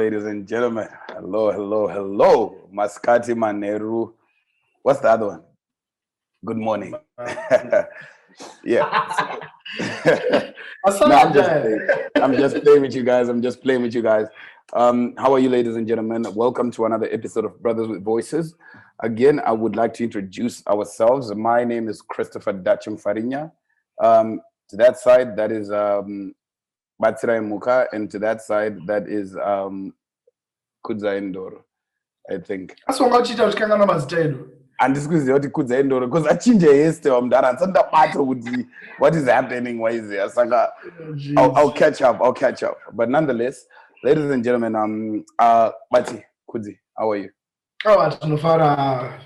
ladies and gentlemen. Hello, hello, hello. Maskati Maneru. What's the other one? Good morning. Yeah. No, I'm just playing with you guys. How are you, ladies and gentlemen? Welcome to another episode of Brothers with Voices. Again, I would like to introduce ourselves. My name is Christopher Dachum Farinya. To that side, that is Batsira Muka, and to that side, that is Kudza Indoro, I think. That's what I'm saying. And this is what Kudza Indoro, because I changed yesterday. What is happening? Why is there? I'll catch up. But nonetheless, ladies and gentlemen, Bati, Kudzi, how are you? Munofara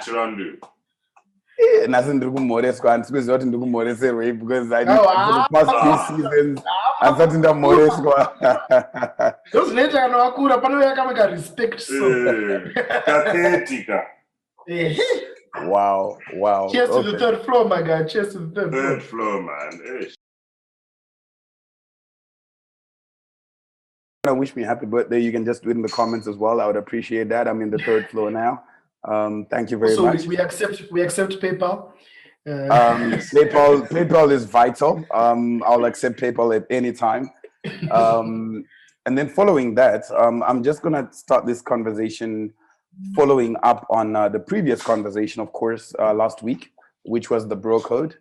Chirandu. Nothing to Moresco and squeeze out into Moresewe because I for the past 2 seasons I'm starting to Moresco. Those later no akura pano yaka respect so. Wow. Cheers to the third floor, my guy. Cheers to the third floor, man. I wish me happy birthday. You can just do it in the comments as well. I would appreciate that. I'm in the third floor now. Thank you very much. We accept PayPal. PayPal is vital. I'll accept PayPal at any time. And then following that, I'm just gonna start this conversation following up on the previous conversation, of course, last week, which was the bro code.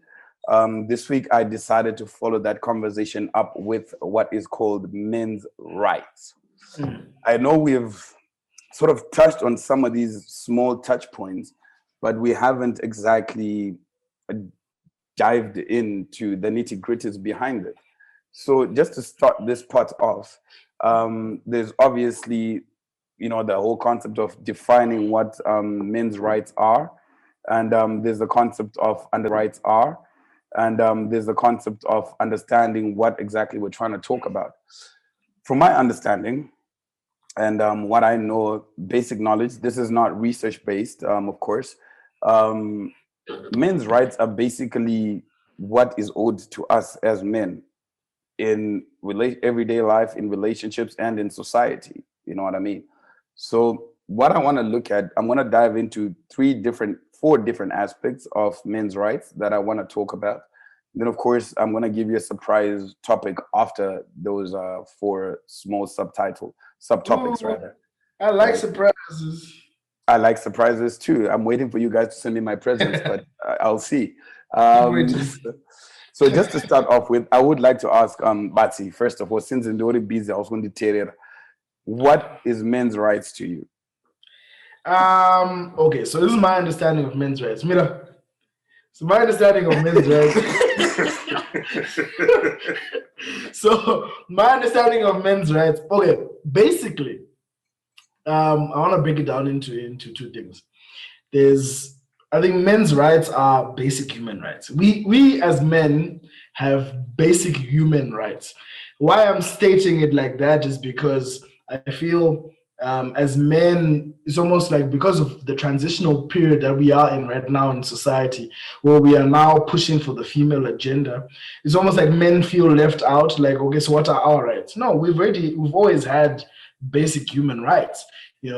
This week, I decided to follow that conversation up with what is called men's rights. I know we've sort of touched on some of these small touch points, but we haven't exactly dived into the nitty-gritties behind it. So just to start this part off, there's obviously, the whole concept of defining what men's rights are, and there's the concept of under rights are, and there's the concept of understanding what exactly we're trying to talk about. From my understanding, and what I know, basic knowledge, this is not research-based, of course. Men's rights are basically what is owed to us as men in everyday life, in relationships, and in society. You know what I mean? So what I want to look at, I'm going to dive into four different aspects of men's rights that I want to talk about. Then, of course, I'm going to give you a surprise topic after those 4 small subtopics, rather. I like surprises. I like surprises too. I'm waiting for you guys to send me my presents, but I'll see. So just to start off with, I would like to ask Batsi, first of all, since I'm already busy, I was going to tell you, what is men's rights to you? Okay, so this is my understanding of men's rights. Mira. So my understanding of men's rights. So my understanding of men's rights. Okay, basically, I want to break it down into 2 things. I think men's rights are basic human rights. We as men have basic human rights. Why I'm stating it like that is because I feel as men, it's almost like because of the transitional period that we are in right now in society, where we are now pushing for the female agenda, it's almost like men feel left out, like, okay, so what are our rights? No, we've always had basic human rights,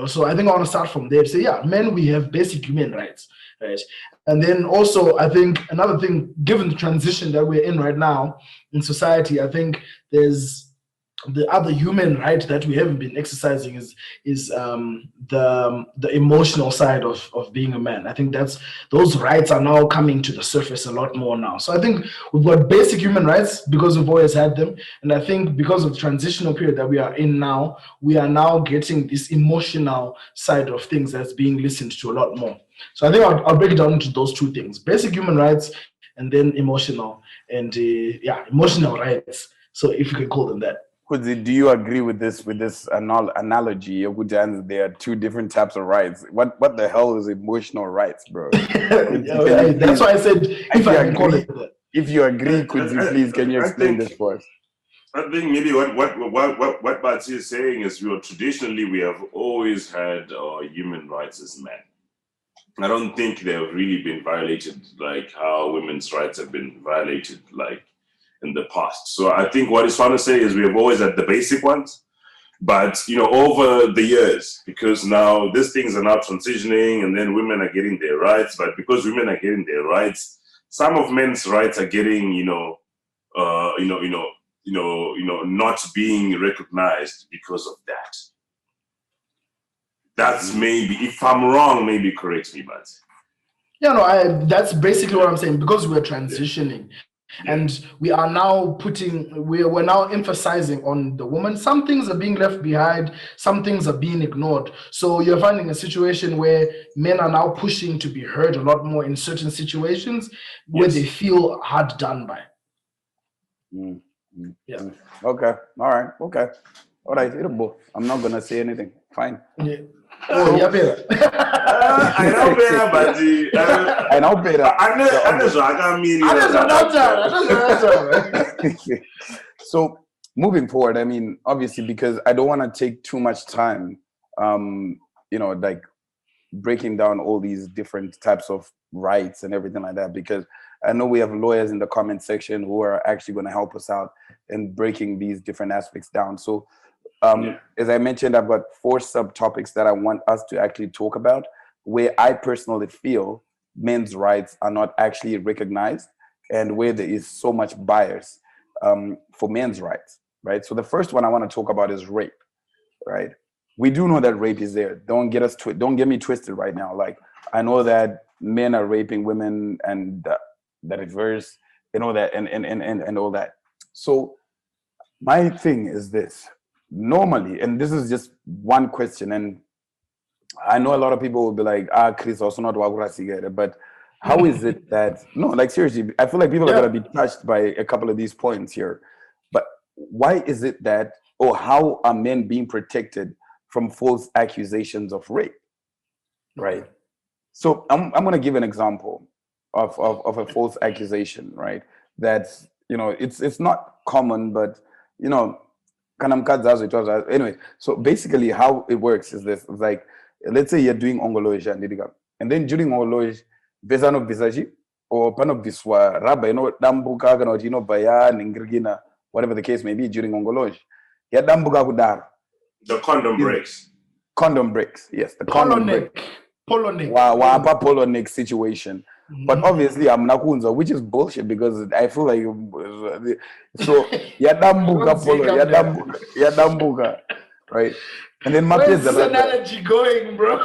so I think I want to start from there to say, yeah, men, we have basic human rights, right? And then also, I think another thing, given the transition that we're in right now in society, I think there's the other human right that we haven't been exercising is the emotional side of being a man. I think those rights are now coming to the surface a lot more now. So I think we've got basic human rights because we've always had them, and I think because of the transitional period that we are in now, we are now getting this emotional side of things that's being listened to a lot more. So I think I'll break it down into those 2 things: basic human rights, and then emotional rights. So if you can call them that. Do you agree with this analogy? There are 2 different types of rights. What the hell is emotional rights, bro? That's why I said if I can call it that. If you agree, can you explain this for us? I think maybe what Batsi is saying is traditionally we have always had human rights as men. I don't think they have really been violated like how women's rights have been violated, like in the past. So I think what he's trying to say is we have always had the basic ones, but over the years, because now these things are now transitioning, and then women are getting their rights. But because women are getting their rights, some of men's rights are getting not being recognized because of that. That's maybe, if I'm wrong, maybe correct me, but that's basically what I'm saying, because we're transitioning. And we're now emphasizing on the woman. Some things are being left behind, some things are being ignored. So you're finding a situation where men are now pushing to be heard a lot more in certain situations where they feel hard done by. Yeah. Okay. All right. Okay. All right. I'm not gonna say anything. Fine. Yeah. Oh, yeah, better. I know better, but I know better. So moving forward, I mean, obviously, because I don't want to take too much time, like breaking down all these different types of rights and everything like that, because I know we have lawyers in the comment section who are actually going to help us out in breaking these different aspects down. So as I mentioned, I've got 4 subtopics that I want us to actually talk about, where I personally feel men's rights are not actually recognized and where there is so much bias for men's rights, right? So the first one I want to talk about is rape, right? We do know that rape is there. Don't get me twisted right now. Like, I know that men are raping women and the reverse, that and all that. So my thing is this. Normally, and this is just one question, and I know a lot of people will be like, Chris, also not together, but how is it that, no, like seriously, I feel like people are going to be touched by a couple of these points here, but why is it that, or how are men being protected from false accusations of rape, right? So I'm going to give an example of a false accusation, right? That's, it's not common, but, anyway, so basically how it works is this. It's like, let's say you're doing ongoloji and then during ongoloji, besano bisaji or pano biswa raba, dambuka kana baya ningirgina, whatever the case may be during ongoloji. Ya dambuka kudar. The condom breaks. Condom breaks, yes. The condom breaks. Polo neck situation. But obviously I'm nakunza, which is bullshit, because I feel like so yadambuka, right? And then where's this analogy going, bro?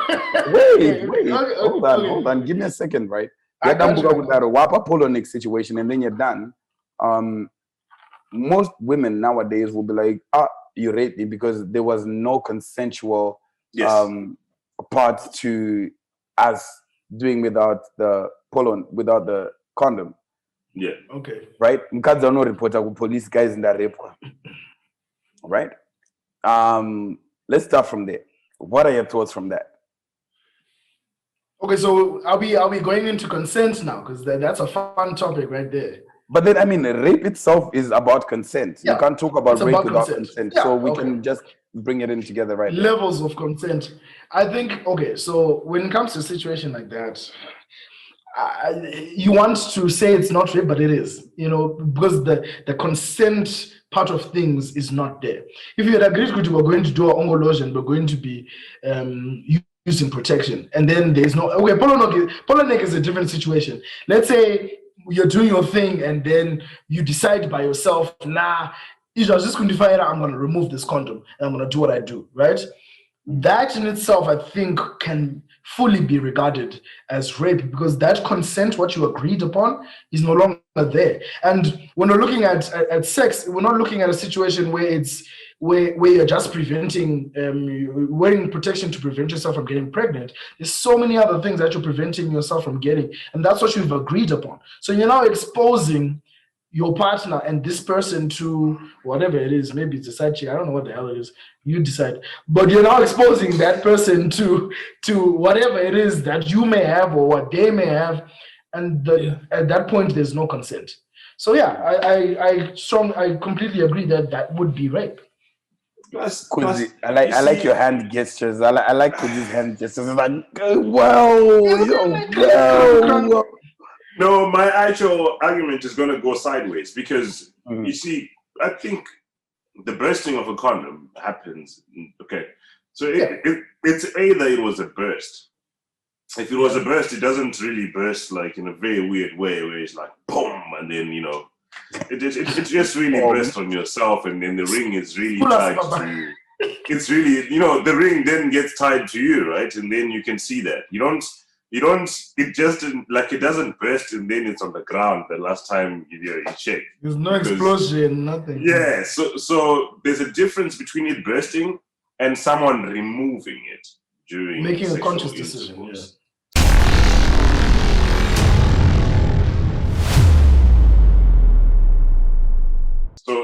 Wait, hold on, give me a second, right? Yadambuka kudaro wapa polo neck situation, and then you're done. Most women nowadays will be like, you raped me, because there was no consensual part to us doing without the without the condom. Yeah. Okay. Right? Mkaza no reporter with police guys in that rape. Right? Let's start from there. What are your thoughts from that? Okay, so are we going into consent now? Because that's a fun topic right there. But then, I mean, rape itself is about consent. Yeah, you can't talk about rape without consent. Yeah, so we can just bring it in together right now. Levels of consent. I think, okay, so when it comes to a situation like that, you want to say it's not rape, but it is, because the consent part of things is not there. If you had agreed we're going to do our ongology and we're going to be using protection, and then there's no, okay, polo neck is a different situation. Let's say you're doing your thing and then you decide by yourself, I'm just going to fire, I'm going to remove this condom and I'm going to do what I do, right? That in itself, I think, can fully be regarded as rape, because that consent, what you agreed upon, is no longer there. And when we're looking at sex, we're not looking at a situation where where you're just preventing, wearing protection to prevent yourself from getting pregnant. There's so many other things that you're preventing yourself from getting, and that's what you've agreed upon. So you're now exposing your partner and this person to whatever it is. Maybe it's a side chick, I don't know what the hell it is, you decide, but you're now exposing that person to whatever it is that you may have or what they may have, and at that point there's no consent. So I completely agree that would be rape. Plus, I like your hand gestures. I like Kuzi's hand gestures. It's like, whoa. No, my actual argument is going to go sideways because you see, I think the bursting of a condom happens. Okay, so it's either it was a burst. If it was a burst, it doesn't really burst like in a very weird way where it's like boom, and then it just really bursts on yourself, and then the ring is really tied to. It's really the ring then gets tied to you, right? And then you can see that you don't. It just like it doesn't burst and then it's on the ground. The last time you check, there's no explosion, nothing. Yeah, so there's a difference between it bursting and someone removing it during making a conscious intercourse. decision. Yeah.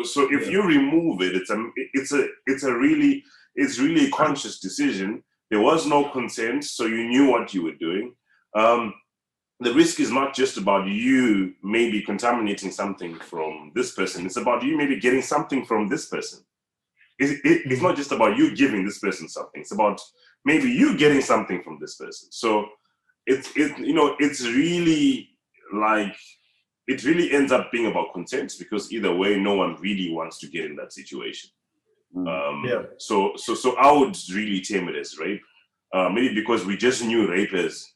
So if you remove it, it's really a conscious decision. There was no consent, so you knew what you were doing. The risk is not just about you maybe contaminating something from this person. It's about you maybe getting something from this person. It's not just about you giving this person something. It's about maybe you getting something from this person. So it's really like it really ends up being about consent because either way, no one really wants to get in that situation. So I would really term it as rape. Maybe because we just knew rape as,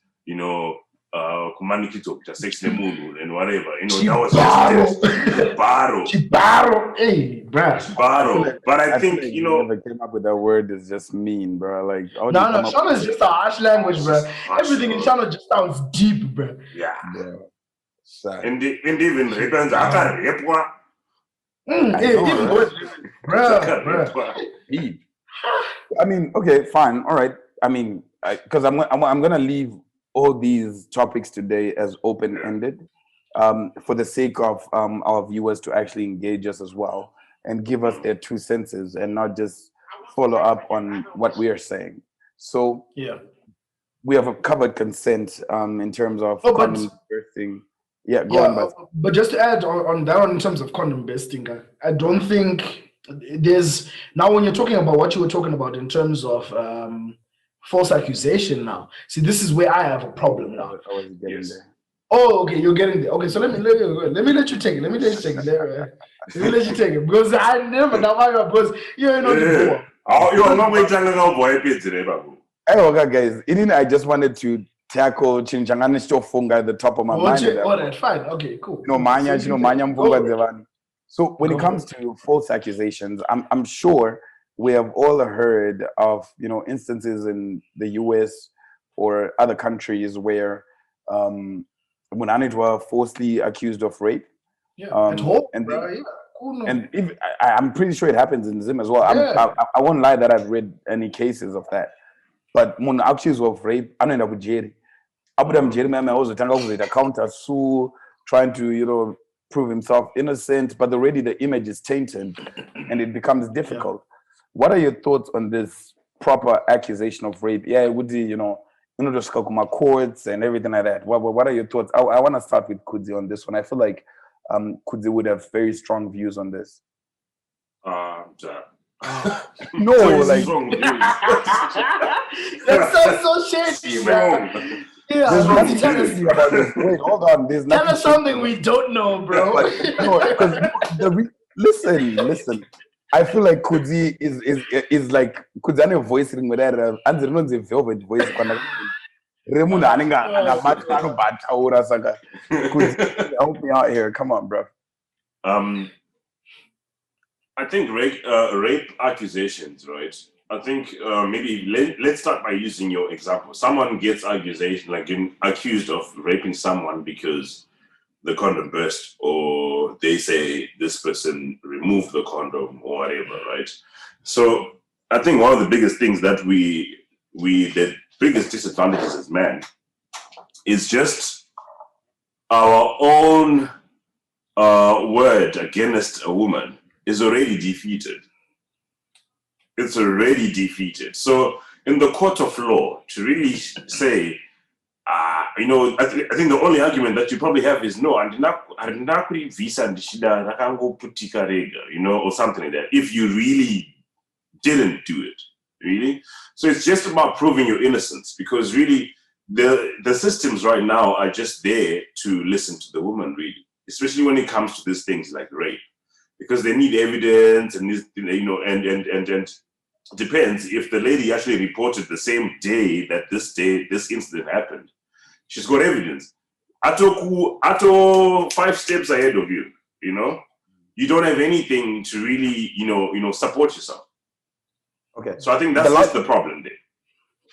sex and whatever. That was just baro. Hey, bruh. But I think, whoever came up with that word is just mean, bro. Like, no, Shona is just a harsh language, bro. Everything in Shona just sounds deep, bro. Yeah. Bro. And even returns after rape. Bro. I mean, okay, fine, all right. I mean, because I'm gonna leave all these topics today as open-ended, for the sake of our viewers to actually engage us as well and give us their 2 senses and not just follow up on what we are saying. So we have covered consent in terms of condom bursting. Yeah, go on. But just to add on that one in terms of condom bursting, I don't think there's now when you're talking about what you were talking about in terms of false accusation. Now, see, this is where I have a problem now. I was getting there. Oh, okay, you're getting there. Okay, so let me let you take it. Let me let you take it because I never know because you know the boy. Oh, you're not waiting to boy today, babu. Hey, okay, guys. I just wanted to tackle Chinchangani Stofunga at the top of my mind. All right, fine. Okay, cool. So when it comes to false accusations, I'm sure we have all heard of instances in the US or other countries where when were falsely accused of rape. At home, and I'm pretty sure it happens in Zim as well. I won't lie that I've read any cases of that. But when accused of rape, I know with Jerry. Abraham Jerry, I was a counter sue, trying to prove himself innocent, but already the image is tainted, and it becomes difficult. What are your thoughts on this proper accusation of rape? Yeah, it would be just courts and everything like that. What are your thoughts? I want to start with Kudzi on this one. I feel like Kudzi would have very strong views on this. No, like that sounds so shady, bro. Yeah, there's nothing shady about this. Wait, hold on. There's tell us something we don't know, bro. Listen. I feel like Kudzi is like Kudzi voice ring with that. And there is a velvet voice. Help me out here. Come on, bro. I think rape accusations, right? I think maybe let's start by using your example. Someone gets accusation, like getting accused of raping someone because the condom burst, or they say this person removed the condom or whatever, right? So I think one of the biggest things that the biggest disadvantages as men is just our own word against a woman is already defeated. It's already defeated. So in the court of law, to really say, I think the only argument that you probably have is no, or something like that, if you really didn't do it, really. So it's just about proving your innocence, because really the systems right now are just there to listen to the woman, really, especially when it comes to these things like rape, because they need evidence and and depends if the lady actually reported the same day that this incident happened. She's got evidence. Ato 5 steps ahead of you. You don't have anything to really support yourself. Okay. So I think that's just the problem there.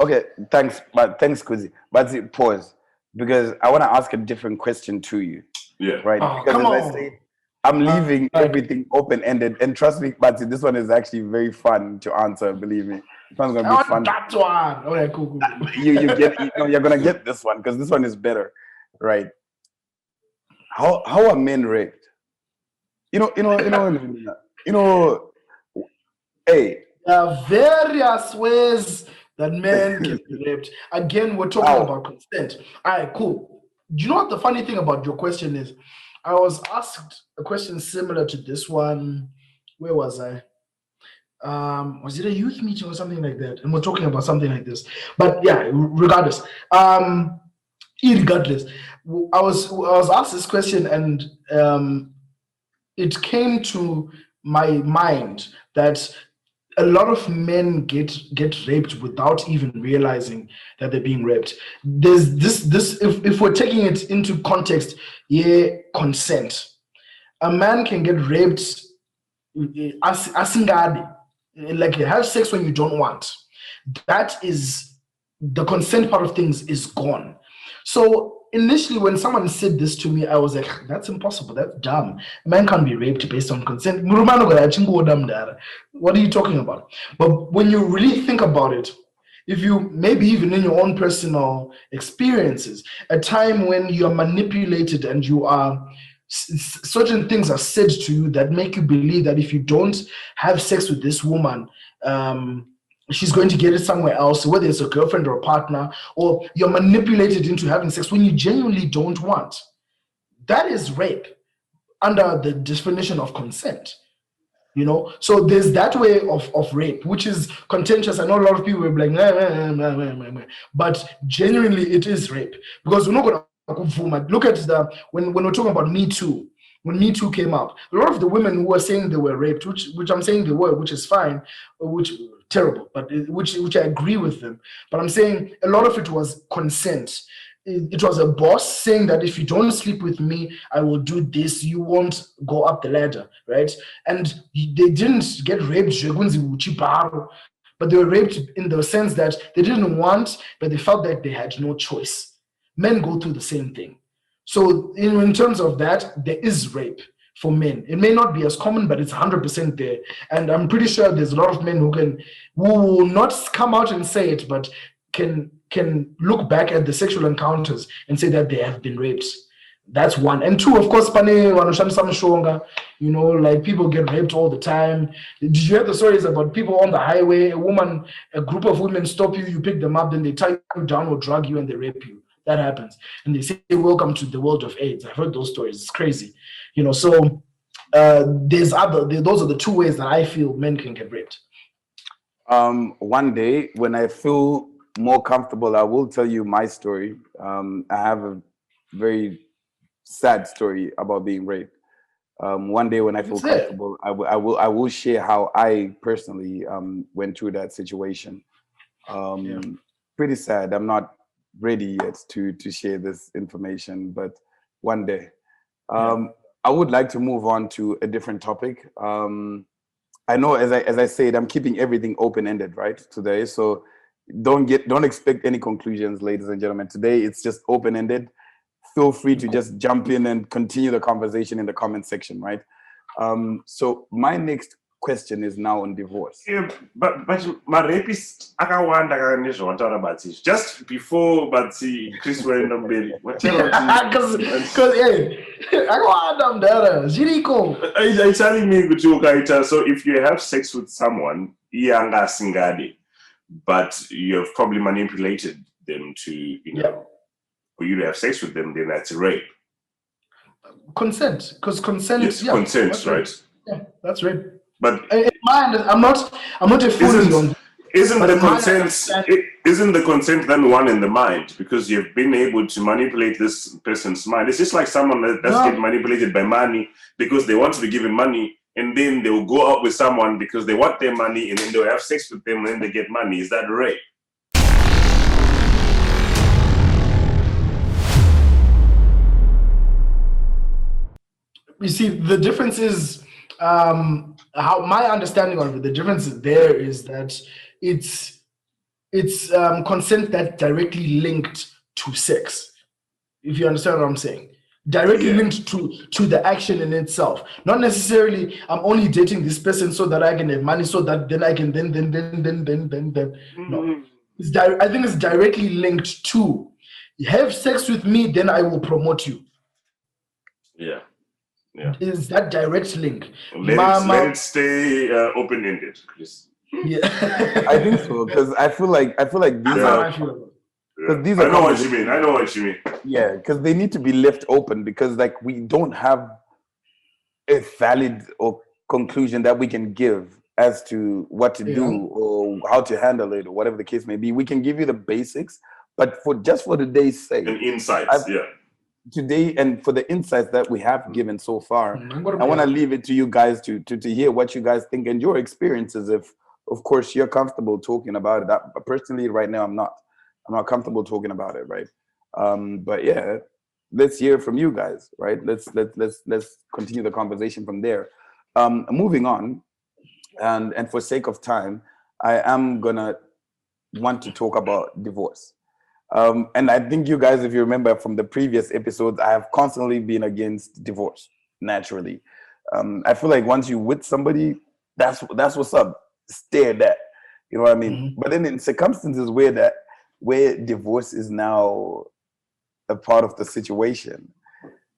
Okay, thanks, Kuzi. But pause, because I want to ask a different question to you. Yeah. Right. Oh, because come as on. I say, I'm leaving everything open-ended, and trust me, but this one is actually very fun to answer. Believe me, this one's gonna be fun. That one. Okay, cool. You're gonna get this one because this one is better, right? How are men raped? Hey. There are various ways that men can be raped. Again, we're talking about consent. All right, cool. Do you know what the funny thing about your question is? I was asked a question similar to this one. Where was I? Was it a youth meeting or something like that? And we're talking about something like this. But yeah, regardless. Irregardless, I was asked this question, and it came to my mind that a lot of men get raped without even realizing that they're being raped. There's this if we're taking it into context, consent. A man can get raped asingadi, like have sex when you don't want. That is the consent part of things is gone. So initially, when someone said this to me, I was like, that's impossible. That's dumb. A man can't be raped based on consent. What are you talking about? But when you really think about it, if you maybe even in your own personal experiences, a time when you are manipulated and you are certain things are said to you that make you believe that if you don't have sex with this woman, she's going to get it somewhere else, whether it's a girlfriend or a partner, or you're manipulated into having sex when you genuinely don't want. That is rape under the definition of consent. So there's that way of rape, which is contentious. I know a lot of people will be like, but genuinely it is rape, because we're not going to look at when we're talking about Me Too. When Me Too came up, a lot of the women who were saying they were raped, which I'm saying they were, which is fine, which terrible, but which I agree with them. But I'm saying a lot of it was consent. It was a boss saying that if you don't sleep with me, I will do this. You won't go up the ladder, right? And they didn't get raped, but they were raped in the sense that they didn't want, but they felt that they had no choice. Men go through the same thing. So in terms of that, there is rape for men. It may not be as common, but it's 100% there. And I'm pretty sure there's a lot of men who will not come out and say it, but can look back at the sexual encounters and say that they have been raped. That's one. And two, of course, like people get raped all the time. Did you hear the stories about people on the highway? A group of women stop you, you pick them up, then they tie you down or drug you and they rape you. That happens. And they say, welcome to the world of AIDS. I've heard those stories. It's crazy. So those are the two ways that I feel men can get raped. One day when I feel more comfortable, I will tell you my story. I have a very sad story about being raped. One day when I feel comfortable, I will share how I personally went through that situation. Pretty sad. I'm not ready yet to share this information, but one day. I would like to move on to a different topic. I know, as I said, I'm keeping everything open-ended, right, today. So don't expect any conclusions, ladies and gentlemen. Today it's just open-ended. Feel free to just jump in and continue the conversation in the comment section, right? So my next question is now on divorce. Yeah, but my rapist just before Chris went on baby. Because Are you telling me so if you have sex with someone, but you have probably manipulated them to for you to have sex with them, then that's rape. Consent, because consent. Yes, consent, right? Yeah, that's rape. But in my mind, I'm not a fool. Isn't But the my consent understanding- isn't the consent then one in the mind because you've been able to manipulate this person's mind? It's just like someone that's No. getting manipulated by money because they want to be given money, and then they will go out with someone because they want their money, and then they'll have sex with them, and then they get money. Is that rape? You see, the difference is how my understanding of it. The difference there is that it's consent that's directly linked to sex. If you understand what I'm saying, directly linked to the action in itself. Not necessarily I'm only dating this person so that I can have money, so that then I can then. No, I think it's directly linked to have sex with me, then I will promote you. Yeah. Is that direct link? Let it stay open-ended, Chris. Yeah, I think so because I feel like these that's how I are feel about it. because these I are know what you mean. I know what you mean. yeah, because they need to be left open because like we don't have a valid or conclusion that we can give as to what to do or how to handle it or whatever the case may be. We can give you the basics, but for today's sake, And insights, today and for the insights that we have given so far, I want to leave it to you guys to hear what you guys think and your experiences. If of course you're comfortable talking about it. Personally, right now, I'm not comfortable talking about it, right? But yeah, let's hear from you guys, right? Let's continue the conversation from there. Moving on, and for sake of time, I am gonna want to talk about divorce. And I think you guys, if you remember from the previous episodes, I have constantly been against divorce. Naturally, I feel like once you with somebody, that's what's up. Stay at that. You know what I mean? Mm-hmm. But then in circumstances where divorce is now a part of the situation,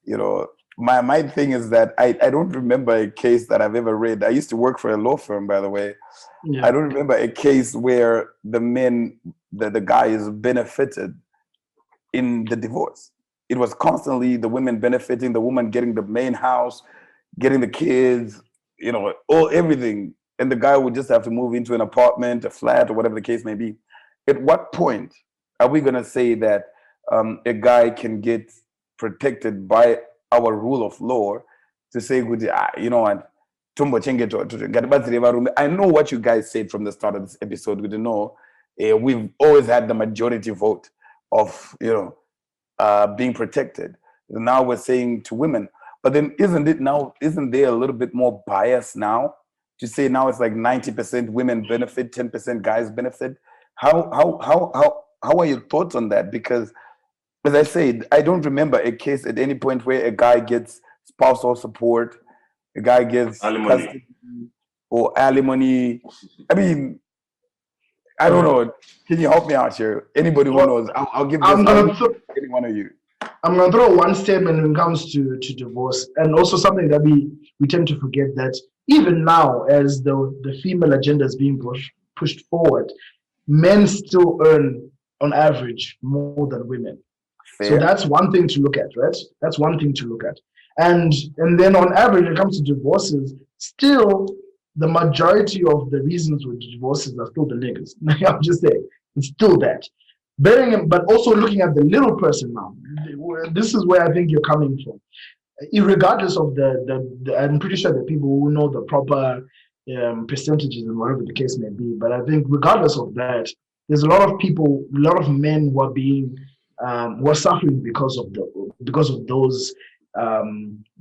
you know, my thing is that I don't remember a case that I've ever read. I used to work for a law firm, by the way. Yeah. I don't remember a case where the guys benefited in the divorce. It was constantly the women benefiting, the woman getting the main house, getting the kids, you know, everything. And the guy would just have to move into an apartment, a flat, or whatever the case may be. At what point are we going to say that a guy can get protected by our rule of law to say, you know what? I know what you guys said from the start of this episode. We know we've always had the majority vote of, you know, being protected. Now we're saying to women, but then isn't there a little bit more bias now to say now it's like 90% women benefit, 10% guys benefit? How are your thoughts on that? Because as I said, I don't remember a case at any point where a guy gets spousal support, a guy gets Alimony. custody or alimony. I mean, I don't know. Can you help me out here? Anybody who knows, I'll give this to any one of you. I'm going to throw one statement when it comes to divorce, and also something that we tend to forget, that even now, as the female agenda is being pushed forward, men still earn on average more than women. Fair. So that's one thing to look at, right? That's one thing to look at. And then on average, when it comes to divorces, still the majority of the reasons for divorces are still the niggas. I'm just saying, it's still that. But also looking at the little person now, this is where I think you're coming from. Irregardless of the I'm pretty sure that people who know the proper percentages and whatever the case may be. But I think regardless of that, there's a lot of people, a lot of men who are being who are suffering because of those.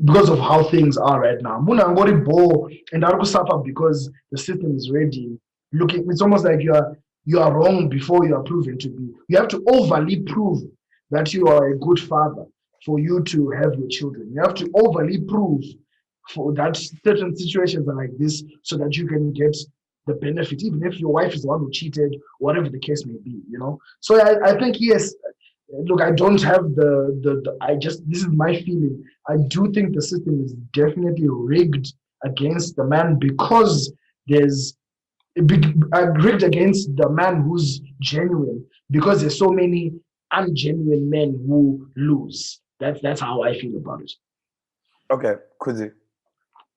Because of how things are right now. And suffer because the system is ready. It's almost like you are wrong before you are proven to be. You have to overly prove that you are a good father for you to have your children. You have to overly prove for that certain situations are like this so that you can get the benefit, even if your wife is the one who cheated, whatever the case may be, you know. So I think yes. Look, I don't have this is my feeling. I do think the system is definitely rigged against the man because there's rigged against the man who's genuine because there's so many ungenuine men who lose. That's how I feel about it. Okay, Kuzi.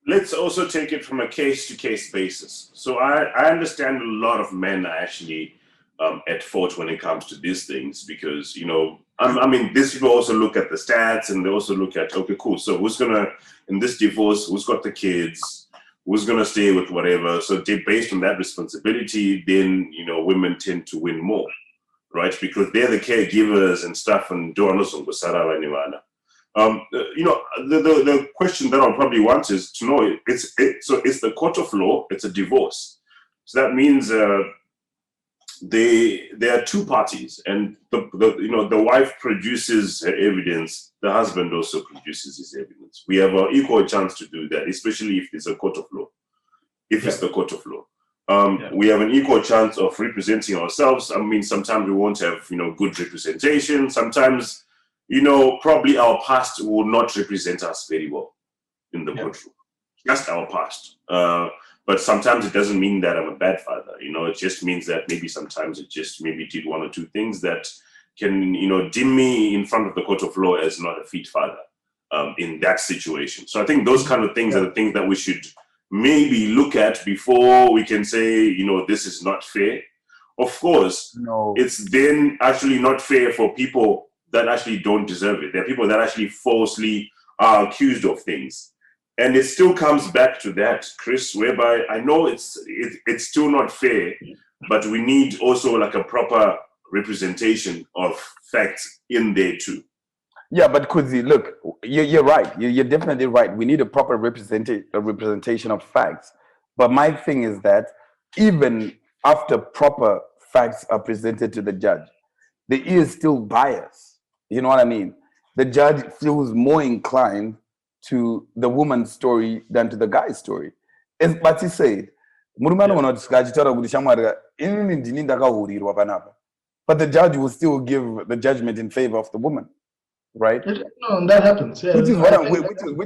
let's also take it from a case-to-case basis. So I understand a lot of men are actually at fault when it comes to these things because, I mean, these people also look at the stats and they also look at, okay, cool. So who's going to, in this divorce, who's got the kids? Who's going to stay with whatever? So based on that responsibility, then, women tend to win more, right? Because they're the caregivers and stuff and the question that I'll probably want is to know, it's the court of law, it's a divorce. So that means there are two parties, and the wife produces her evidence, the husband also produces his evidence. We have an equal chance to do that, especially if it's a court of law. It's the court of law. We have an equal chance of representing ourselves. I mean, sometimes we won't have good representation. Sometimes probably our past will not represent us very well in the courtroom. Just our past. But sometimes it doesn't mean that I'm a bad father. It just means that maybe sometimes it just maybe did one or two things that can, deem me in front of the court of law as not a fit father in that situation. So I think those kind of things are the things that we should maybe look at before we can say, this is not fair. Of course, it's then actually not fair for people that actually don't deserve it. There are people that actually falsely are accused of things. And it still comes back to that, Chris, whereby I know it's still not fair, but we need also like a proper representation of facts in there too. Yeah, but Kuzi, look, you're right. You're definitely right. We need a proper representation of facts. But my thing is that even after proper facts are presented to the judge, there is still bias. You know what I mean? The judge feels more inclined to the woman's story than to the guy's story. As Bati said, but the judge will still give the judgment in favor of the woman, right? No, that happens. Yeah, which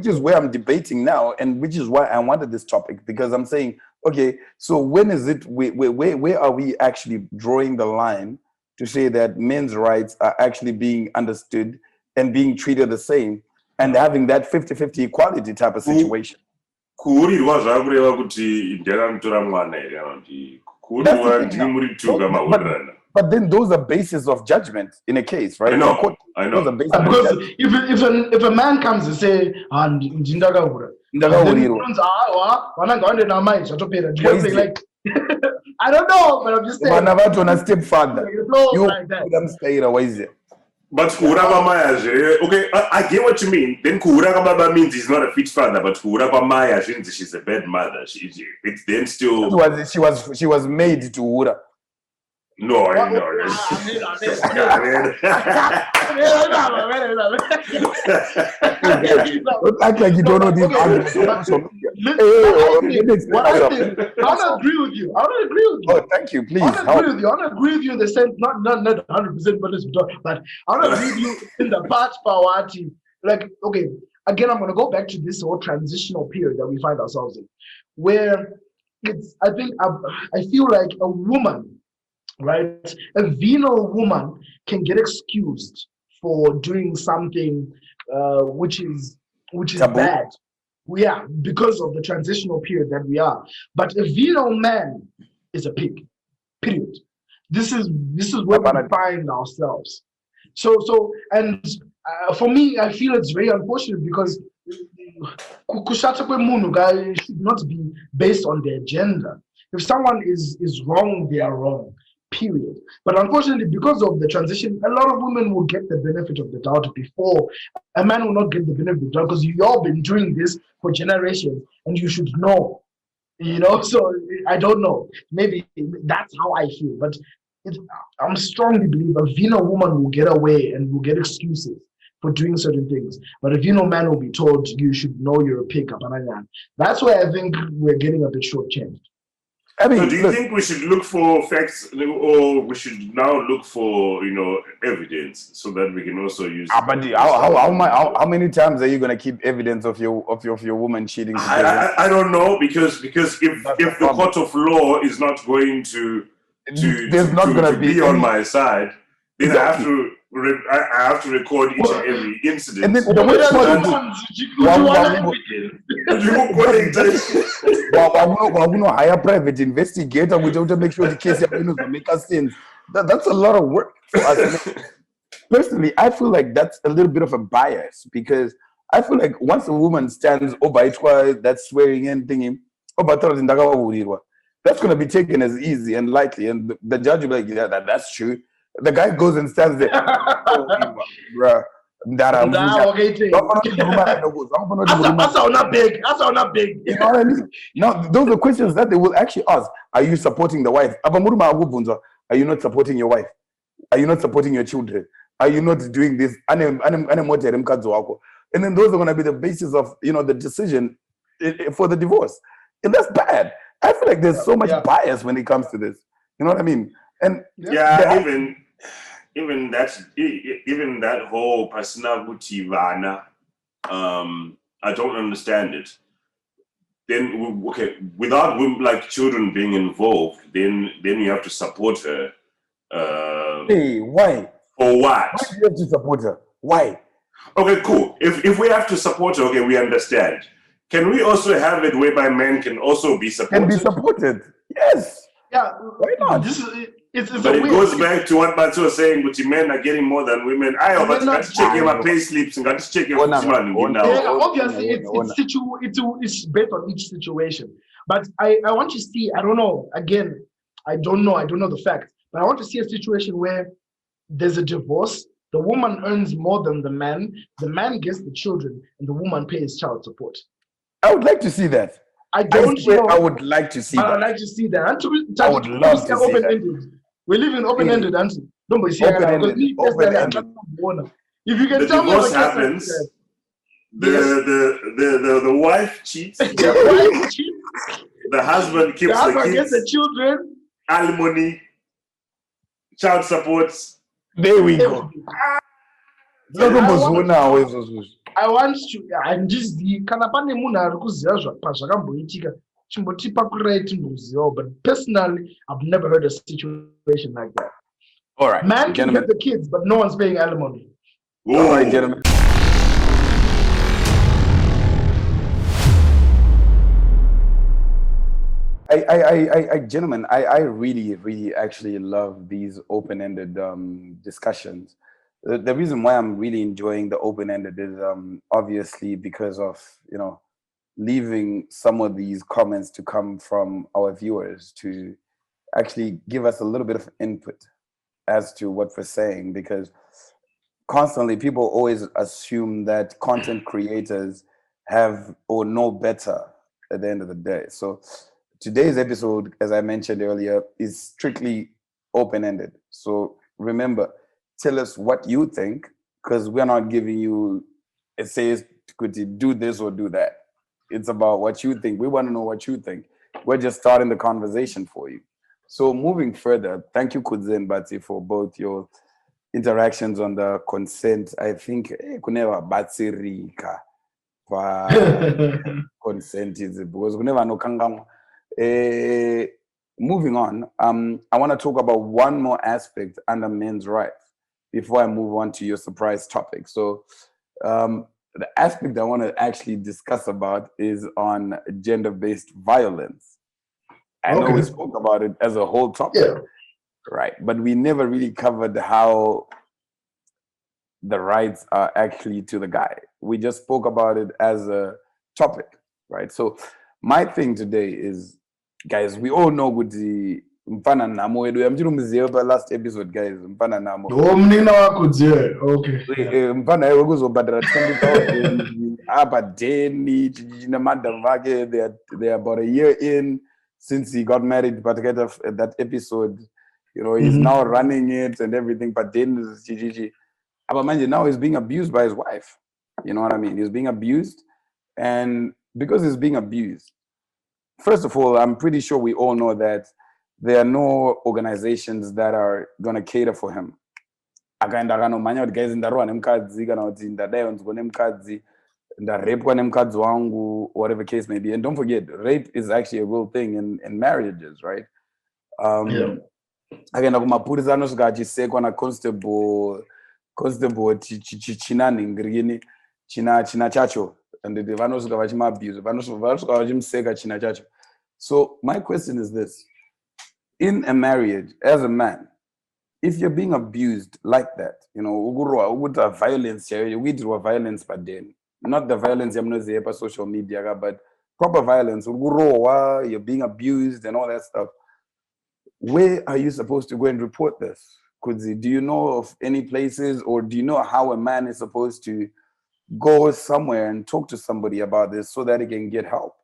is where I'm debating now, and which is why I wanted this topic, because I'm saying, okay, so when is it, where are we actually drawing the line to say that men's rights are actually being understood and being treated the same, and having that 50-50 equality type of situation? But then those are bases of judgment in a case, right? I know. Because if a man comes and say, I don't know, but I'm just saying. Stepfather. But okay, I get what you mean. Then Baba means he's not a fit father, but Maya she's a bad mother. It's then still. She was made to Ura. No, I know. Don't act like you don't know these arguments. I don't agree with you. Oh, thank you. Please. I don't agree with you in the sense, not 100%, but I don't agree with you in the part Pawati. Like, okay, again, I'm going to go back to this whole transitional period that we find ourselves in, where I feel like a woman, right? A venal woman can get excused for doing something which is bad. Yeah, because of the transitional period that we are. But a venal man is a pig. Period. This is where we find ourselves. So for me, I feel it's very unfortunate because kushata kwemunu guys should not be based on their gender. If someone is wrong, they are wrong. Period. But unfortunately, because of the transition, a lot of women will get the benefit of the doubt before a man will not get the benefit of the doubt, because you've all been doing this for generations and you should know. So I don't know. Maybe that's how I feel. But I'm strongly believe a venal woman will get away and will get excuses for doing certain things. But a venal man will be told you should know you're a pig. That's why I think we're getting a bit shortchanged. So do you think we should look for facts, or we should now look for evidence so that we can also use? But how many times are you going to keep evidence of your woman cheating? I don't know, because if the court of law is not going to be on my side, then exactly. I have to record each and every incident. And then the worst part is hire private investigator to make sure the case make sense. That's a lot of work for us. Personally, I feel like that's a little bit of a bias because I feel like once a woman stands over that swearing in thingy, that's going to be taken as easy and likely, and the judge will be like, yeah, that's true. The guy goes and stands there, bruh. That's not big. You know what I mean? Now, those are questions that they will actually ask. Are you supporting the wife? Are you not supporting your wife? Are you not supporting your children? Are you not doing this? And then those are going to be the basis of the decision for the divorce. And that's bad. I feel like there's so much bias when it comes to this. You know what I mean? And even that whole personality vana, I don't understand it. Then without like children being involved, then you have to support her. Hey, why? For what? Why do you have to support her? Why? Okay, cool. If we have to support her, okay, we understand. Can we also have it whereby men can also be supported? Can be supported. Yes. Yeah. Why not? But it goes back to what Batu was saying, which men are getting more than women. I have check my pay slips and got to check your obviously, it's based on each situation. But I want to see, I don't know, again, I don't know the fact, but I want to see a situation where there's a divorce, the woman earns more than the man gets the children, and the woman pays child support. I would like to see that. I would like to see that. I would like to see that. And I would love to see that. We live in open-ended, and don't be open-ended. If you can the tell me divorce happens, the wife cheats. The husband keeps the kids. Gets the children. Alimony, child supports. There we go. I want to. I'm just the kanapane muna kuziya zvakakamboitika chimbotipa kurate ndoziva, but personally, I've never heard a situation like that. All right, man can get the kids, but no one's paying alimony. All right, gentlemen. Gentlemen, I really actually love these open-ended discussions. The reason why I'm really enjoying the open-ended is obviously because of, leaving some of these comments to come from our viewers to actually give us a little bit of input as to what we're saying, because constantly people always assume that content creators have or know better at the end of the day. So today's episode, as I mentioned earlier, is strictly open-ended. So remember, tell us what you think, because we're not giving you, it says, could you do this or do that? It's about what you think. We want to know what you think. We're just starting the conversation for you. So moving further, thank you, Kudze Bati, for both your interactions on the consent. I think kuneva batsirika for consent is because kuneva no kangamo. Moving on, I want to talk about one more aspect under men's rights before I move on to your surprise topic. So the aspect I want to actually discuss about is on gender-based violence. I know we spoke about it as a whole topic, right? But we never really covered how the rights are actually to the guy. We just spoke about it as a topic, right? So my thing today is, guys, we all know with the Mfana Namo. I'm just last episode, guys. Mfana Namo. Mfana kuzobhadara 20,000 abadeni chichinemadhavake. They're about a year in since he got married. But at that episode, he's now running it and everything. But then now he's being abused by his wife. You know what I mean? He's being abused, and because he's being abused, first of all, I'm pretty sure we all know that there are no organizations that are going to cater for him. Akaenda kanomanya kuti guys ndarowa nemukadzi kana kuti ndadaiwanzwa nemukadzi ndarepwa nemukadzi wangu, whatever case may be. And don't forget, rape is actually a real thing in marriages, right? Akaenda kumapurisa anosvika achisekwa na constable, constable china ningrini china chacho and the vanosvika vachimabuse vanosvika vachimuseka china chacho. So my question is this: in a marriage, as a man, if you're being abused like that, you know, ukuta violence, we do violence, but then not the violence yamnozepa social media, but proper violence, you're being abused and all that stuff. Where are you supposed to go and report this? Kudzi, do you know of any places, or do you know how a man is supposed to go somewhere and talk to somebody about this so that he can get help?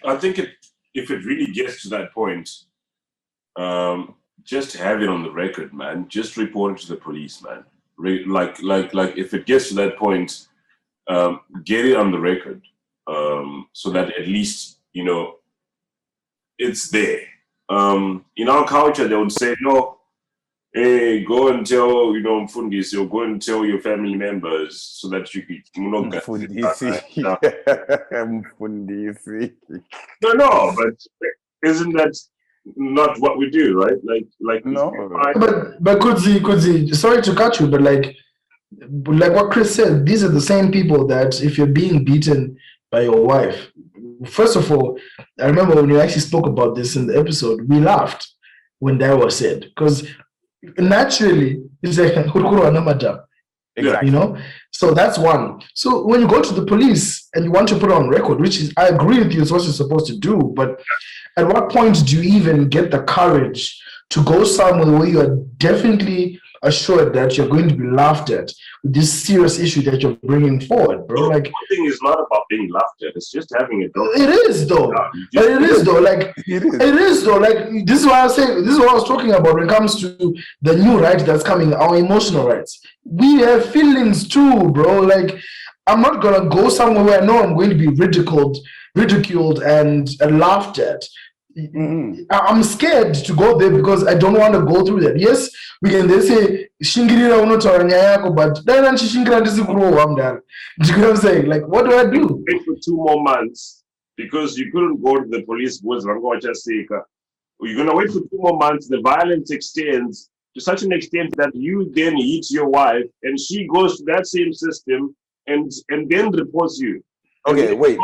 I think if it really gets to that point, just have it on the record, man. Just report it to the police, man. Like if it gets to that point, get it on the record, so that at least, you know, it's there. In our culture, they would say, no, hey, go and tell, you know, Mfundisi, or go and tell your family members so that you could, you know, Mfundisi. Mfundisi. No, but isn't that not what we do, right? Like no. But Kudzi, sorry to cut you, but like what Chris said, these are the same people that if you're being beaten by your wife, first of all, I remember when you actually spoke about this in the episode, we laughed when that was said, because naturally it's like Exactly. you know, so that's one. So when you go to the police and you want to put it on record, which is, I agree with you, it's what you're supposed to do, but at what point do you even get the courage to go somewhere where you are definitely assured that you're going to be laughed at with this serious issue that you're bringing forward, bro? Like, one thing is not about being laughed at, it's just having a dog. it is though. But it is though. Like, it is though. Like, this is what I was saying. This is what I was talking about when it comes to the new right that's coming, our emotional rights. We have feelings too, bro. Like, I'm not gonna go somewhere where I know I'm going to be ridiculed and laughed at. Mm-hmm. I'm scared to go there because I don't want to go through that. Yes, we can they say shingirira unotaura nyaya yako, but dai ndichishingira ndisi kurohwa mudhara. Do you know what I'm saying? Like, what do I do? Wait for 2 more months because you couldn't go to the police because you're gonna wait for 2 more months. The violence extends to such an extent that you then hit your wife, and she goes to that same system and then reports you. Okay, wait. You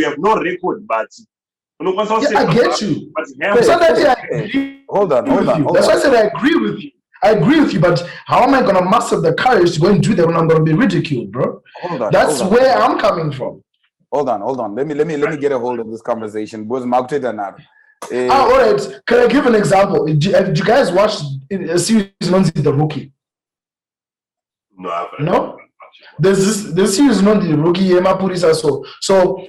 have no record, but yeah, I get you. Hold on. That's why I said I agree with you. I agree with you, but how am I going to muster the courage to go and do that when I'm going to be ridiculed, bro? That's where I'm coming from. Hold on. Let me get a hold of this conversation. All right. Can I give an example? Have you guys watched a series known as The Rookie? No, I haven't. No? There's this series known as The Rookie. So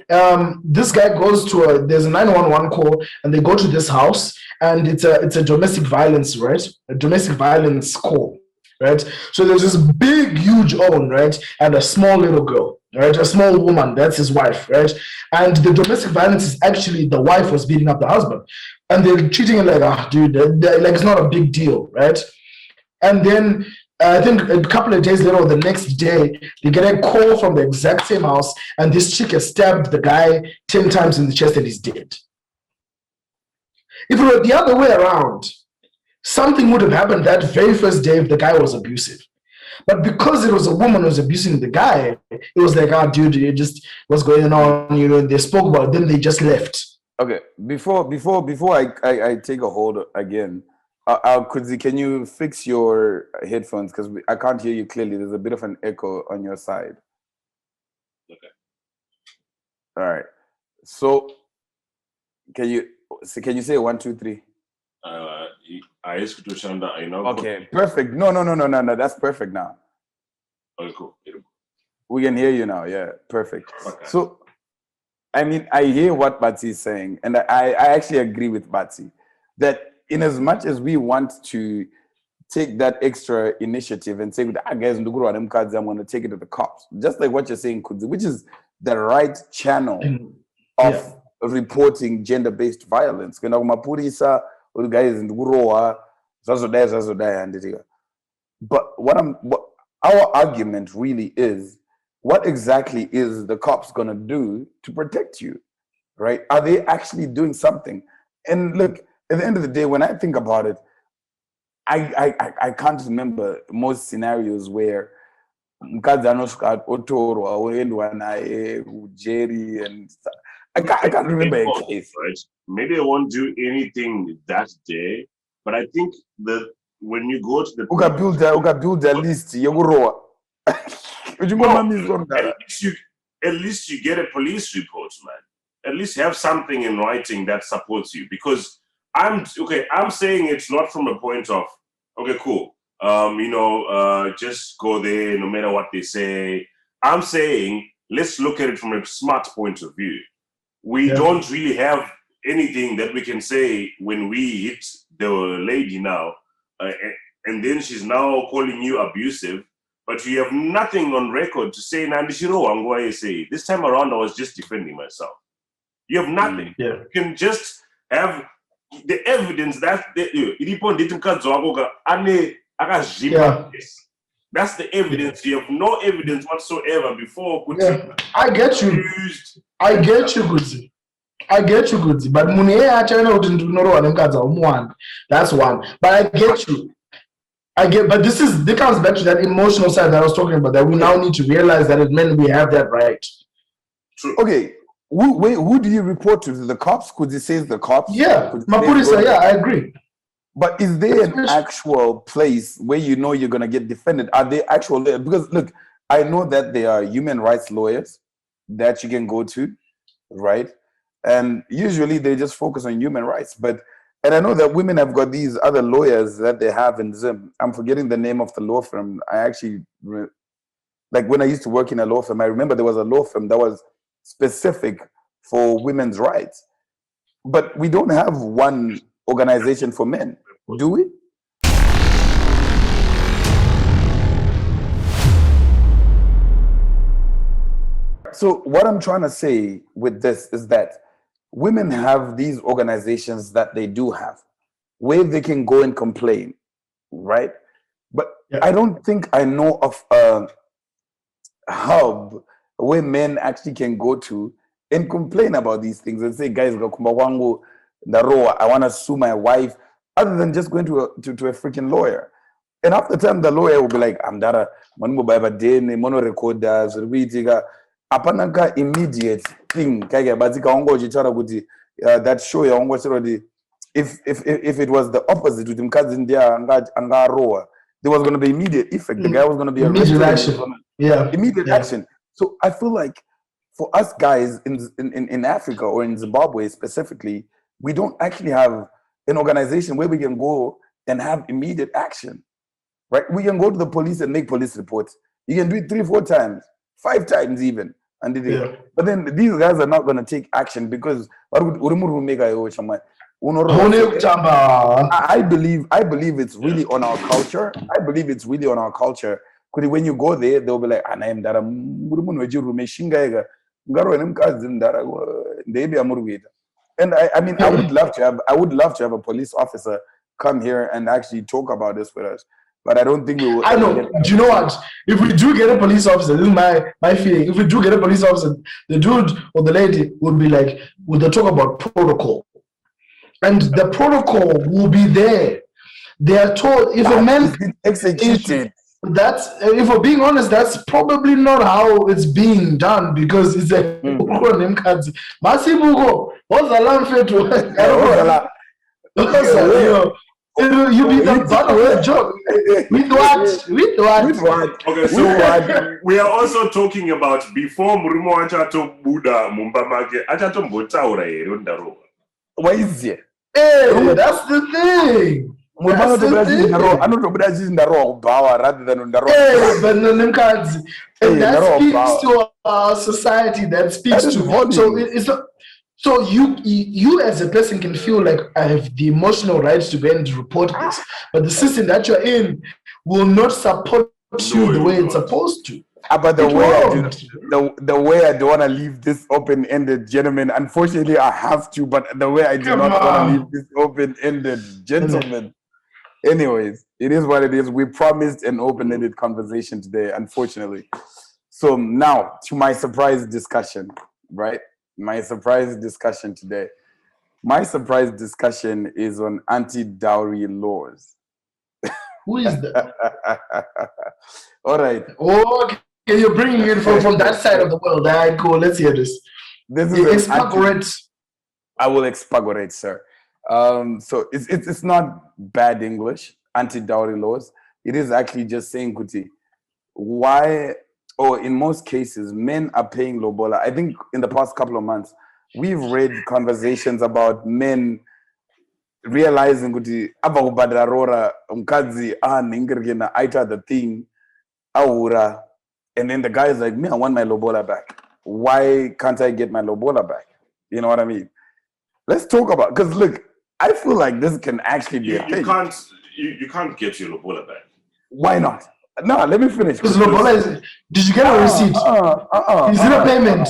this guy goes to there's a 911 call, and they go to this house, and it's a domestic violence, right? A domestic violence call, right? So there's this big, huge own, right? And a small little girl, right? A small woman, that's his wife, right? And the domestic violence is actually the wife was beating up the husband. And they're treating it like, dude, like it's not a big deal, right? And then I think a couple of days later or the next day, they get a call from the exact same house, and this chick has stabbed the guy 10 times in the chest and he's dead. If it were the other way around, something would have happened that very first day if the guy was abusive. But because it was a woman who was abusing the guy, it was like, dude, it just what's going on? You know, they spoke about it, then they just left. Okay, before I take a hold again, Kudzi, can you fix your headphones, because I can't hear you clearly. There's a bit of an echo on your side. Okay. All right. So can you say 1, 2, 3? I asked to Shanda. I know. Okay, perfect. No. That's perfect now. Okay, cool. We can hear you now. Yeah, perfect. Okay. So, I mean, I hear what Batsy is saying, and I actually agree with Batsy that in as much as we want to take that extra initiative and say, guys, I'm going to take it to the cops, just like what you're saying, Kudzi, which is the right channel of reporting gender-based violence. But what our argument really is, what exactly is the cops going to do to protect you, right? Are they actually doing something? And look, at the end of the day, when I think about it, I can't remember most scenarios where mukadzi anosvika otorwa oendwa naye Jerry and stuff. I can't remember a case. Right? Maybe I won't do anything that day, but I think that when you go to the Build a list yekurowa. At least you get a police report, man. At least have something in writing that supports you. Because I'm saying it's not from a point of okay, cool. Just go there no matter what they say. I'm saying let's look at it from a smart point of view. We don't really have anything that we can say when we hit the lady now, and then she's now calling you abusive, but you have nothing on record to say, Nandishiro, I'm going to say, this time around, I was just defending myself. You have nothing. Yeah. You can just have the evidence that that's the evidence. You have no evidence whatsoever before. I get you. I get you, Guzi. But that's one. But I get you. But this comes back to that emotional side that I was talking about, that we now need to realize that as men we have that right. True. Okay. Who do you report to? The cops? Could you say the cops? Yeah. Mapurisa, yeah, I agree. But is there an actual place where you know you're going to get defended? Are they actual? Because look, I know that there are human rights lawyers that you can go to, right? And usually they just focus on human rights. And I know that women have got these other lawyers that they have in Zim. I'm forgetting the name of the law firm. I actually, like when I used to work in a law firm, I remember there was a law firm that was specific for women's rights. But we don't have one organization for men, do we? So what I'm trying to say with this is that women have these organizations that they do have where they can go and complain, right? But I don't think I know of a hub where men actually can go to and complain about these things and say, guys, I want to sue my wife, other than just going to a freaking lawyer. And half the time the lawyer will be like, I'm dara, mono recorders, apanaka immediate thing. That show if it was the opposite with him, there was going to be immediate effect. The guy was going to be immediate action. Immediate action. So I feel like for us guys in Africa or in Zimbabwe specifically, we don't actually have an organization where we can go and have immediate action, right? We can go to the police and make police reports. You can do it 3-4 times, 5 times even. But then these guys are not going to take action because I believe it's really on our culture. When you go there, they'll be like, and I mean, I would love to have a police officer come here and actually talk about this with us. But I don't think we will. I know. Do you know what? If we do get a police officer, this is my feeling. If we do get a police officer, the dude or the lady would be like, would they talk about protocol? And the protocol will be there. They are told if a man executed. If we're being honest, that's probably not how it's being done, because it's a Masibugo. What's the lamb fed to? You be the butt of the joke. With what? Okay, so we are also talking about before Murimo Achato Buddha Mumbamage Achato Botaura Rondaro. Why is it? Hey, that's the thing. Rather than and that speaks to our society. That speaks to so you as a person can feel like I have the emotional rights to go and report this, but the system that you're in will not support you the way it's supposed to. But the way I don't want to leave this open-ended, gentlemen. Unfortunately, I have to. But the way I do not want to leave this open-ended, gentlemen. Anyways, it is what it is. We promised an open-ended conversation today, unfortunately. So now to my surprise discussion, right? My surprise discussion today. My surprise discussion is on anti-dowry laws. Who is that? All right. Okay, you're bringing it from that side of the world. All right, cool. Let's hear this. This is I will expagorate, sir. So it's not bad English, anti-dowry laws. It is actually just saying, Kuti, why, or in most cases, men are paying lobola. I think in the past couple of months, we've read conversations about men realizing Kuti, abakubadarora umkazi ningirgena aita the thing, aura, and then the guy is like, me, I want my lobola back. Why can't I get my lobola back? You know what I mean? Let's talk about, because look, I feel like this can actually be a thing. You can't get your lobola back. Why not? No, let me finish. Because lobola is, did you get a receipt? Is it a payment?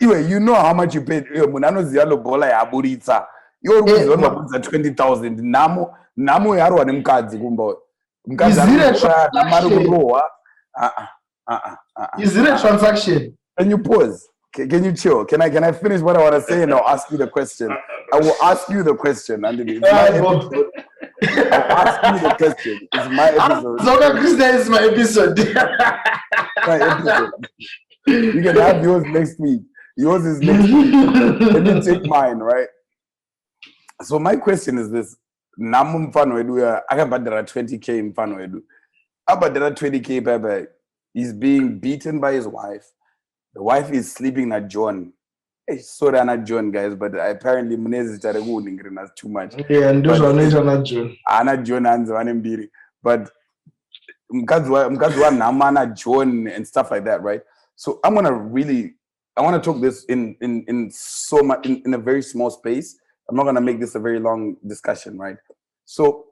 Anyway, you know how much you paid. Munano zia lobola ya burita. You're going 20,000. Namo yaro anemkazi kumbo. Is it a transaction? Is it a transaction? Can you pause? Can you chill? Can I finish what I want to say and I'll ask you the question? I will ask you the question. And it's my episode. I'll ask you the question. It's my episode. Zoga Krishna is my episode. My episode. You can have yours next week. Yours is next week. Let me take mine, right? So my question is this. Namu mfano edu ya akabadara 20K mfano edu. Abadara 20K baba is being beaten by his wife. The wife is sleeping at John. Hey, sorry, I'm not John, guys, but apparently Munez is too much. Yeah, and those are not John. I'm not John and Mbiri. But Mkazwa Namana John and stuff like that, right? So I want to talk this in so much in a very small space. I'm not gonna make this a very long discussion, right? So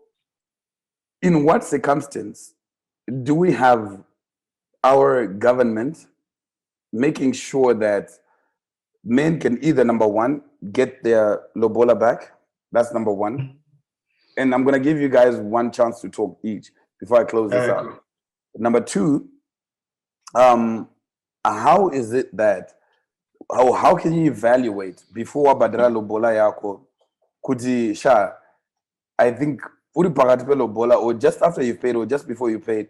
in what circumstance do we have our government making sure that men can either, number one, get their lobola back? That's number one. And I'm going to give you guys one chance to talk each before I close this out. Number two, how is it that, how can you evaluate before badra lobola yako kuti sha, I think uri pakati pe lobola, or just after you paid or just before you paid,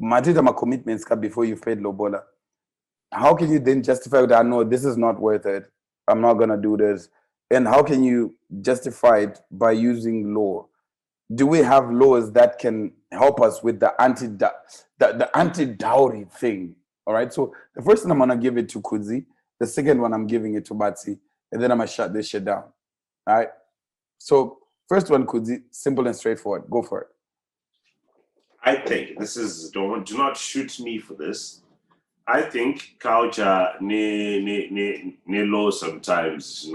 matita ma commitments ka before you paid lobola? How can you then justify that? No, this is not worth it. I'm not going to do this. And how can you justify it by using law? Do we have laws that can help us with the anti-dowry thing? All right. So the first one I'm going to give it to Kudzi. The second one I'm giving it to Batsi. And then I'm going to shut this shit down. All right. So first one, Kudzi, simple and straightforward. Go for it. I think this is, do not shoot me for this. I think culture ne law sometimes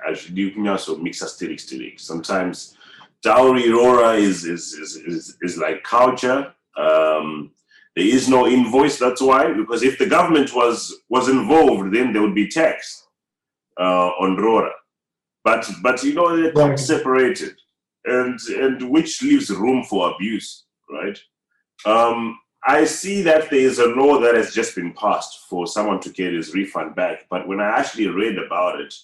actually you can also mix asterisk. Sometimes dowry rora is like culture. There is no invoice. That's why, because if the government was involved, then there would be tax on rora. But they're separated, and which leaves room for abuse, right? I see that there is a law that has just been passed for someone to get his refund back. But when I actually read about it,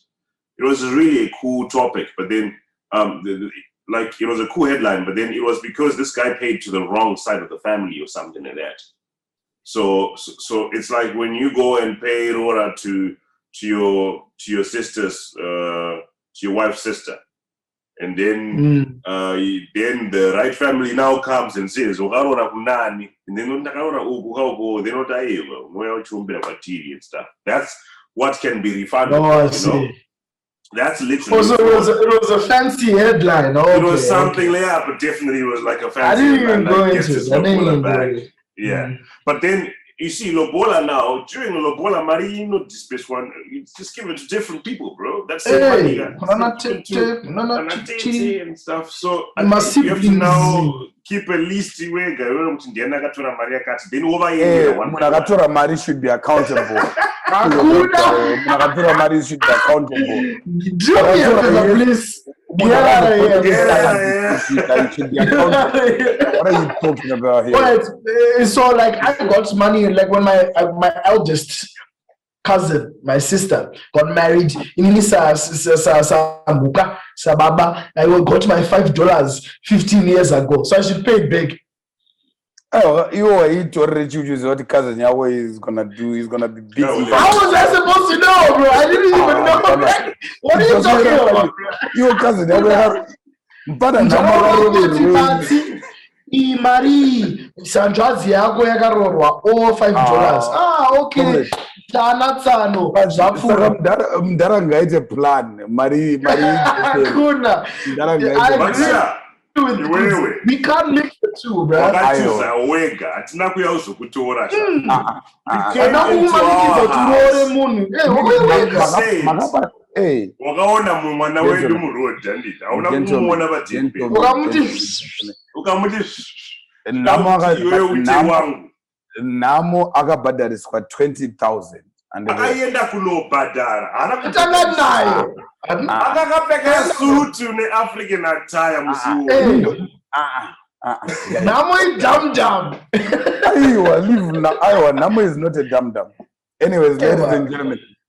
it was really a cool topic. But then, it was a cool headline. But then it was because this guy paid to the wrong side of the family or something like that. So it's like when you go and pay Rora to your sister's, to your wife's sister. And then the right family now comes and says, and then and stuff. That's what can be refunded. Oh, I see. That's literally. So it was a fancy headline. Okay, it was something like that, but definitely it was like a fancy I didn't even headline. go into it. I didn't even go into it. Yeah. But then you see Lobola now, during Lobola Marino, this one, you just give it to different people, bro. That's it. And stuff. So you have to now keep a list where then over Mari should be accountable. Mari should be accountable. Please. What are you talking about here? Right. So like I got money like when my eldest cousin, my sister, got married. In Sambuka, Sababa. I got my $5 15 years ago. So I should pay it big. Oh, you already choose what cousin Yahweh is gonna do. He's gonna be busy. How was I supposed to know, bro? I didn't even know. What are you talking about, bro? Your cousin Yahweh. Imari sanjwazi yako yakarorwa all $5. Okay. Tsano zvapfura. Mdara ngaite plan. Mari. Hakuna. We can't mix the two, bro. Wakachuza wega atina kuya uzokutora kana kumanikiza turore munhu wakaona mwana wedu muroad handiti hauna kumuona vatepe ukamuti iwe uti wangu namo akabhadhariswa 20,000 akaenda kunobhadhara haana kutanga naye akakapfeka sutu neafrican attire musiwo Namo is dum. Namo is not a dum. Anyways,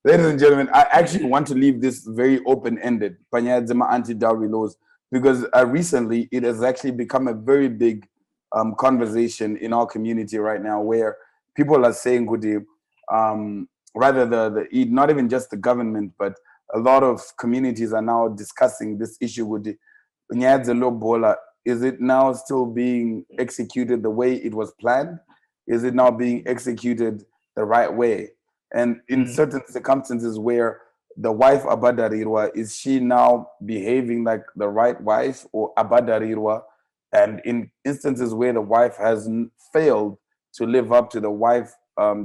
ladies and gentlemen, I actually want to leave this very open-ended, Panyadzima anti-dowry laws, because recently it has actually become a very big conversation in our community right now, where people are saying, rather not even just the government, but a lot of communities are now discussing this issue with the Bola. Is it now still being executed the way it was planned? Is it now being executed the right way? And in certain circumstances where the wife Abadarirwa, is she now behaving like the right wife or Abadarirwa? And in instances where the wife has failed to live up to the wife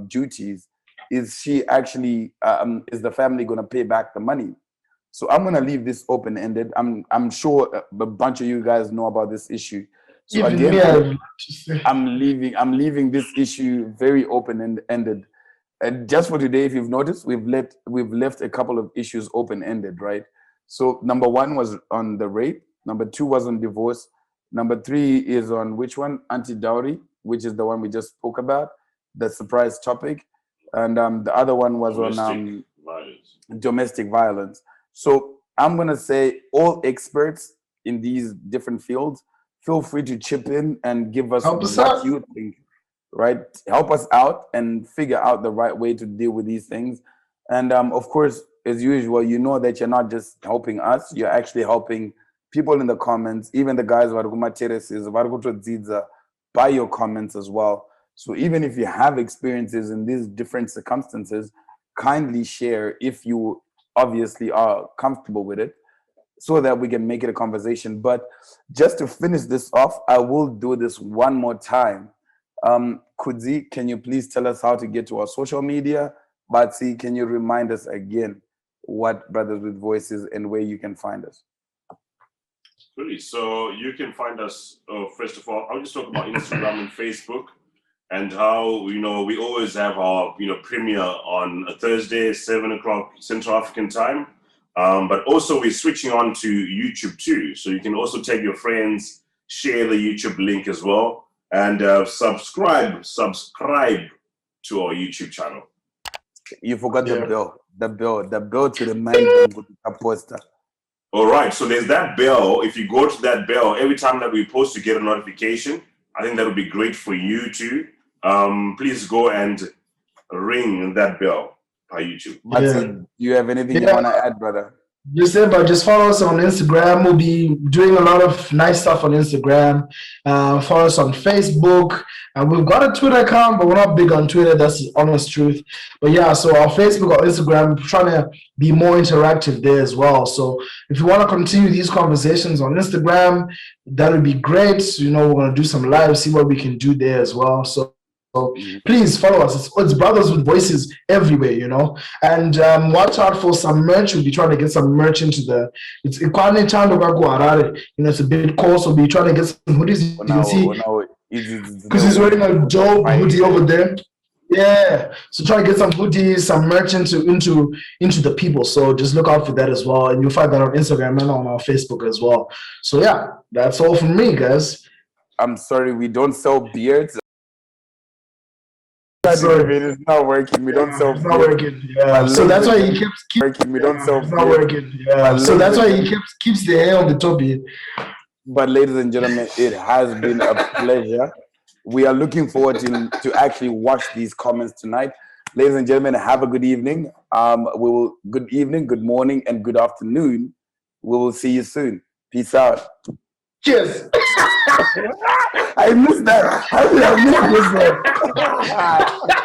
duties, is she actually, is the family going to pay back the money? So I'm going to leave this open-ended. I'm sure a bunch of you guys know about this issue. So again, I'm leaving this issue very open-ended. And just for today, if you've noticed, we've left a couple of issues open-ended, right? So number 1 was on the rape. Number 2 was on divorce. Number 3 is on which one? Anti-dowry, which is the one we just spoke about, the surprise topic. And the other one was on domestic violence. So I'm going to say all experts in these different fields, feel free to chip in and give us what you think, right? Help us out and figure out the right way to deal with these things. And of course, as usual, you know that you're not just helping us, you're actually helping people in the comments, even the guys by your comments as well. So even if you have experiences in these different circumstances, kindly share if you obviously are comfortable with it, so that we can make it a conversation. But just to finish this off, I will do this one more time. Kudzi, can you please tell us how to get to our social media? Batsi, can you remind us again what Brothers with Voices and where you can find us? So you can find us, first of all, I'll just talk about Instagram and Facebook, and how, we always have our, premiere on a Thursday, 7 o'clock Central African time. But also we're switching on to YouTube too. So you can also tag your friends, share the YouTube link as well, and subscribe to our YouTube channel. You forgot the bell to the man poster. All right, so there's that bell. If you go to that bell, every time that we post, you get a notification. I think that would be great for you too. Please go and ring that bell by YouTube. Do you have anything you want to add, brother? Just follow us on Instagram. We'll be doing a lot of nice stuff on Instagram. Follow us on Facebook. We've got a Twitter account, but we're not big on Twitter. That's the honest truth. But yeah, so our Facebook or Instagram, we're trying to be more interactive there as well. So if you want to continue these conversations on Instagram, that would be great. We're going to do some live, see what we can do there as well. So please follow us. It's Brothers with Voices everywhere, and watch out for some merch. We'll be trying to get some merch into it's a bit cold, so we'll be trying to get some hoodies. You can see because he's wearing a dope hoodie over there. Yeah, so try to get some hoodies, some merch into the people. So just look out for that as well, and you'll find that on Instagram and on our Facebook as well. So yeah, that's all from me, guys. I'm sorry, we don't sell beards. Sorry, it's not working. We don't sell It's not beer. working. Yeah. So that's why he keeps Working. We don't sell It's not beer. working. Yeah. So that's why he keeps the hair on the top here. But ladies and gentlemen, it has been a pleasure. We are looking forward to actually watch these comments tonight. Ladies and gentlemen, have a good evening. Good evening, good morning, and good afternoon. We will see you soon. Peace out. Cheers. I missed that. How did I miss this one?